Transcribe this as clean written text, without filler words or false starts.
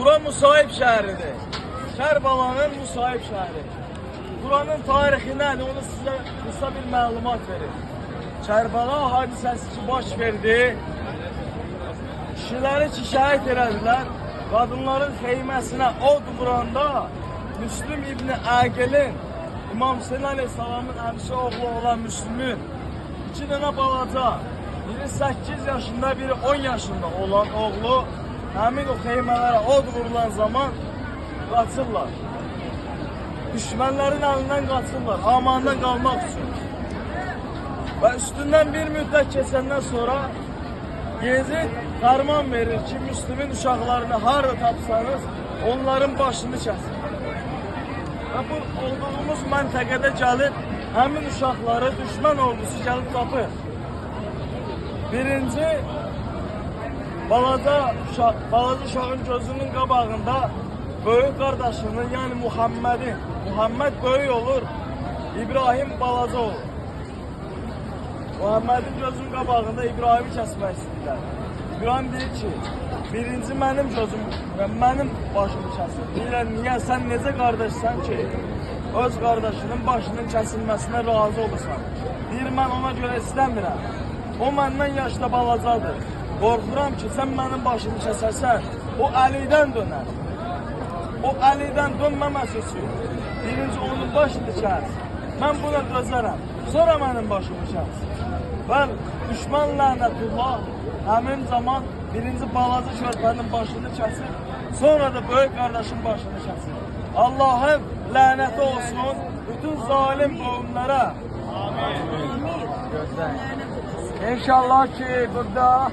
Bura müsahip şəhəridir. Kərbalanın müsahip şəhəri. Buranın tarixi nədir? Onu sizə qısa bir məlumat verir. Kərbala hadisəsi ki baş verdi. Kişiləri ki şəhid elədilər. Qadınların xeyməsinə od vuranda Müslüm İbni Əqilin, İmam Hüseyin Aleyhisselamın əmsi oğlu olan Müslümün iki dənə balaca, biri 8 yaşında, biri 10 yaşında olan oğlu həmin o xeymələrə od vurulan zaman qaçırlar. Düşmənlərin əlindən qaçırlar, amandan qalmaq üçün. Və üstündən bir müddət keçəndən sonra Yezid fərman verir ki, Müslümün uşaqlarını harada tapsanız, onların başını kəsin. Və bu olduğumuz məntəqədə gəlib, həmin uşaqları düşmən ordusu gəlib tapır. Birinci, balaca uşağın gözünün qabağında böyük qardaşının, yəni Muhammedin, Muhammed böyük olur, İbrahim balaca olur. Muhammedin gözünün qabağında İbrahimi kəsmək istəyirlər. İbrahim deyir ki, birinci mənim gözüm və mənim başımı kəsir. Deyirlər, niyə sən necə qardaşsan ki, öz qardaşının başının kəsilməsinə razı olursan? Deyir, mən ona görə istəmirəm. O məndən yaşda balacadır. Qorxuram ki, sən mənim başımı kəsərsən, o Əlidən dönər. O Əlidən dönməməsi üçün birinci onun başını kəs. Mən buna dözərəm. Sonra mənim başımı kəs. Və düşman lənətullah həmin zaman birinci balaca körpənin başını kəsir. Sonra da böyük qardaşın başını kəsir. Allah'ın lənəti olsun bütün zalim qovumlara. Amin. İnşallah ki burada